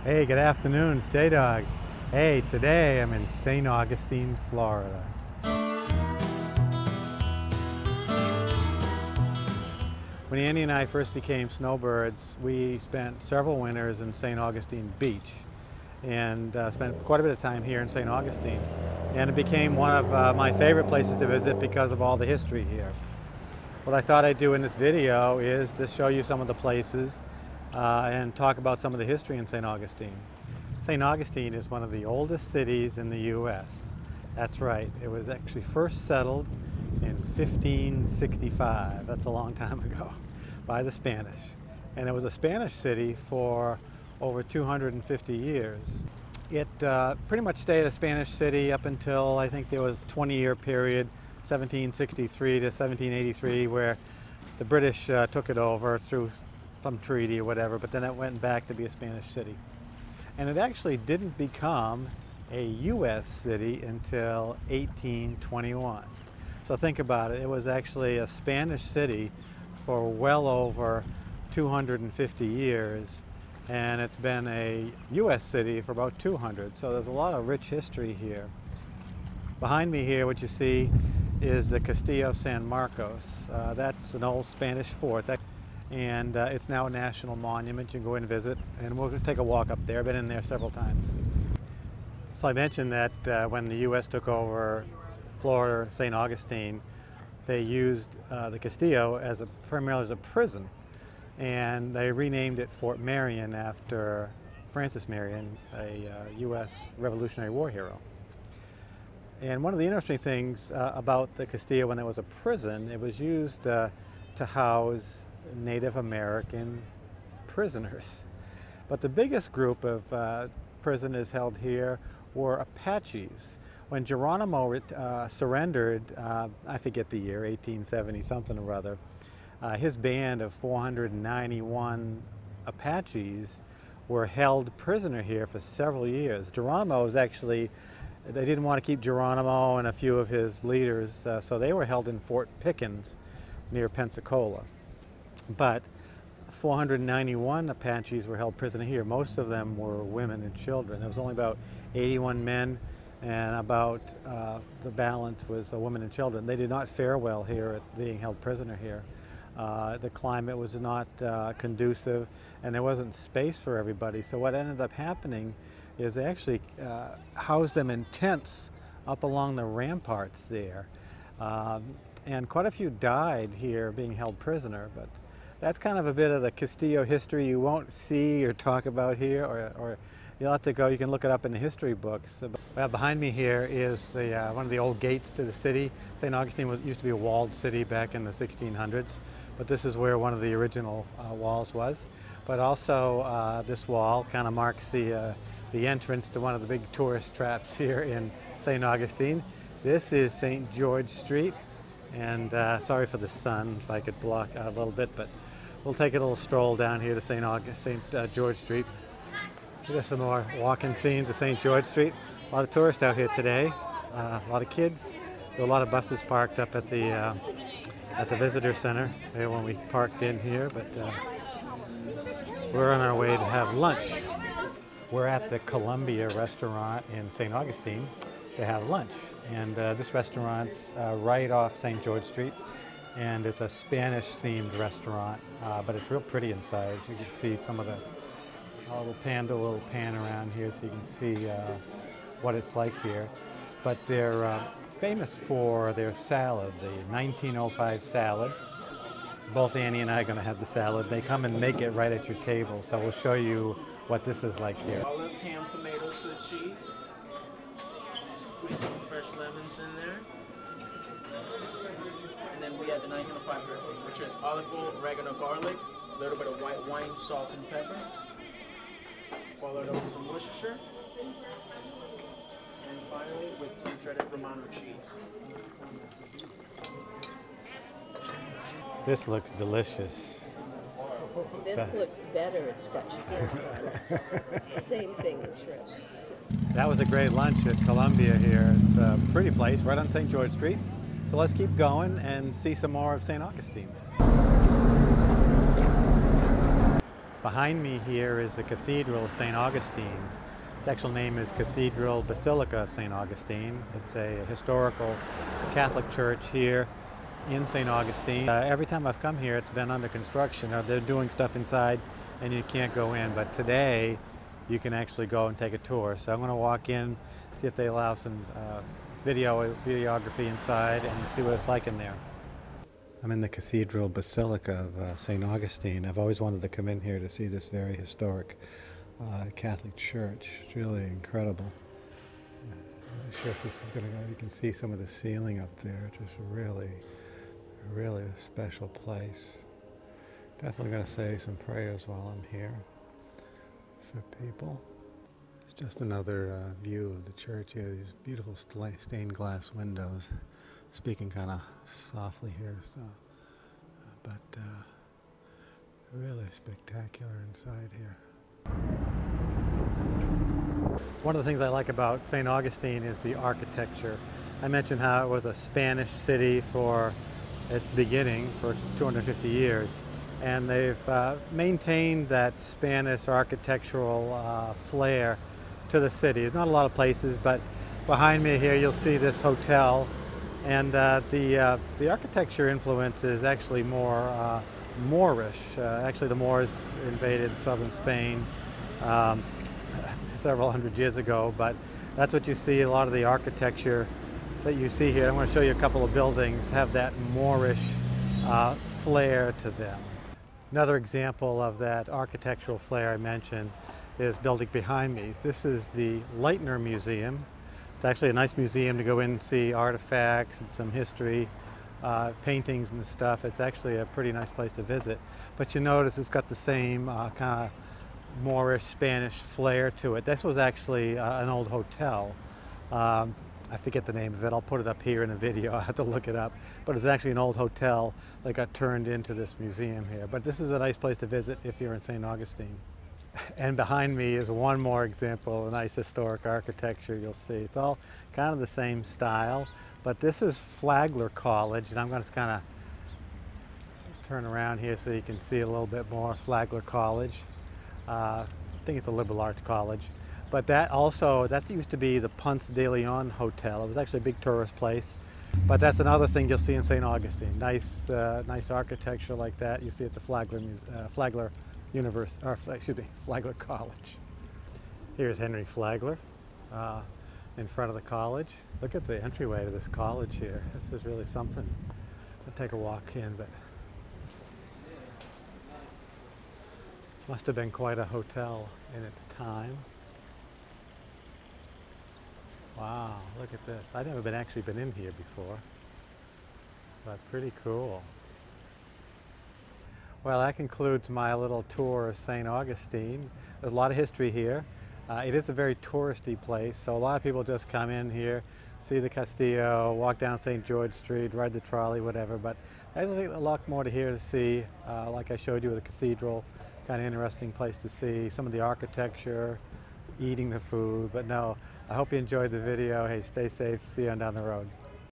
Hey, good afternoon, it's Dawg. Hey, today I'm in St. Augustine, Florida. When Andy and I first became snowbirds, we spent several winters in St. Augustine Beach and spent quite a bit of time here in St. Augustine. And it became one of my favorite places to visit because of all the history here. What I thought I'd do in this video is to show you some of the places and talk about some of the history in St. Augustine. St. Augustine is one of the oldest cities in the U.S. That's right, it was actually first settled in 1565. That's a long time ago, by the Spanish. And it was a Spanish city for over 250 years. It pretty much stayed a Spanish city up until I think there was a 20-year period, 1763 to 1783, where the British took it over through some treaty or whatever, but then it went back to be a Spanish city. And it actually didn't become a U.S. city until 1821. So think about it, it was actually a Spanish city for well over 250 years, and it's been a U.S. city for about 200. So there's a lot of rich history here. Behind me here, what you see is the Castillo San Marcos. That's an old Spanish fort. And it's now a national monument. You can go in and visit, and we'll take a walk up there. I've been in there several times. So I mentioned that when the U.S. took over Florida, St. Augustine, they used the Castillo primarily as a prison, and they renamed it Fort Marion after Francis Marion, a U.S. Revolutionary War hero. And one of the interesting things about the Castillo, when it was a prison, it was used to house Native American prisoners. But the biggest group of prisoners held here were Apaches. When Geronimo surrendered, I forget the year, 1870 something or other, his band of 491 Apaches were held prisoner here for several years. Geronimo was actually, they didn't want to keep Geronimo and a few of his leaders, so they were held in Fort Pickens near Pensacola. But 491 Apaches were held prisoner here. Most of them were women and children. There was only about 81 men, and about the balance was women and children. They did not fare well here at being held prisoner here. The climate was not conducive, and there wasn't space for everybody. So what ended up happening is they actually housed them in tents up along the ramparts there. And quite a few died here being held prisoner, but that's kind of a bit of the Castillo history you won't see or talk about here, or you'll have to go, you can look it up in the history books. Well, behind me here is one of the old gates to the city. St. Augustine used to be a walled city back in the 1600s, but this is where one of the original walls was. But also this wall kind of marks the entrance to one of the big tourist traps here in St. Augustine. This is St. George Street, and sorry for the sun, if I could block out a little bit, but we'll take a little stroll down here to St. George Street. Here's some more walking scenes of St. George Street. A lot of tourists out here today, a lot of kids. There are a lot of buses parked up at the visitor center when we parked in here, but we're on our way to have lunch. We're at the Columbia restaurant in St. Augustine to have lunch, and this restaurant's right off St. George Street, and it's a Spanish-themed restaurant, but it's real pretty inside. You can see some of the little pan around here so you can see what it's like here. But they're famous for their salad, the 1905 salad. Both Annie and I are going to have the salad. They come and make it right at your table, so we'll show you what this is like here. Olive, ham, tomato, Swiss cheese. Squeeze some fresh lemons in there. And then we have the 1905 dressing, which is olive oil, oregano, garlic, a little bit of white wine, salt, and pepper. Followed up with some Worcestershire. And finally, with some shredded Romano cheese. This looks delicious. This looks better. It's got shrimp on it. Same thing as shrimp. That was a great lunch at Columbia here. It's a pretty place right on St. George Street. So let's keep going and see some more of St. Augustine. Behind me here is the Cathedral of St. Augustine. Its actual name is Cathedral Basilica of St. Augustine. It's a historical Catholic church here in St. Augustine. Every time I've come here, it's been under construction. They're doing stuff inside and you can't go in, but today you can actually go and take a tour. So I'm going to walk in, see if they allow some videography inside and see what it's like in there. I'm in the Cathedral Basilica of St. Augustine. I've always wanted to come in here to see this very historic Catholic church. It's really incredible. I'm not sure if this is going to go. You can see some of the ceiling up there. Just really a special place. Definitely going to say some prayers while I'm here for people. It's just another view of the church here. These beautiful stained glass windows. Speaking kind of softly here, so but really spectacular inside here. One of the things I like about St. Augustine is the architecture. I mentioned how it was a Spanish city for its beginning for 250 years, and they've maintained that Spanish architectural flair to the city. There's not a lot of places, but behind me here you'll see this hotel, and the architecture influence is actually more Moorish. Actually, the Moors invaded southern Spain several hundred years ago, but that's what you see. A lot of the architecture that you see here, I'm going to show you a couple of buildings, have that Moorish flair to them. Another example of that architectural flair I mentioned is building behind me. This is the Leitner Museum. It's actually a nice museum to go in and see artifacts and some history, paintings and stuff. It's actually a pretty nice place to visit. But you notice it's got the same kind of Moorish, Spanish flair to it. This was actually an old hotel. I forget the name of it. I'll put it up here in a video. I have to look it up. But it's actually an old hotel that got turned into this museum here. But this is a nice place to visit if you're in St. Augustine. And behind me is one more example of nice historic architecture you'll see. It's all kind of the same style, but this is Flagler College, and I'm going to kind of turn around here so you can see a little bit more. Flagler College. I think it's a liberal arts college. But that used to be the Ponce de Leon Hotel. It was actually a big tourist place. But that's another thing you'll see in St. Augustine. Nice architecture like that you see at the Flagler College. Here's Henry Flagler in front of the college. Look at the entryway to this college here. This is really something. I'll take a walk in, but must have been quite a hotel in its time. Wow, look at this. I've never actually been in here before, but pretty cool. Well, that concludes my little tour of St. Augustine. There's a lot of history here. It is a very touristy place, so a lot of people just come in here, see the Castillo, walk down St. George Street, ride the trolley, whatever. But there's a lot more to here to see. Like I showed you with the cathedral, kind of interesting place to see some of the architecture, eating the food. But no, I hope you enjoyed the video. Hey, stay safe. See you on down the road.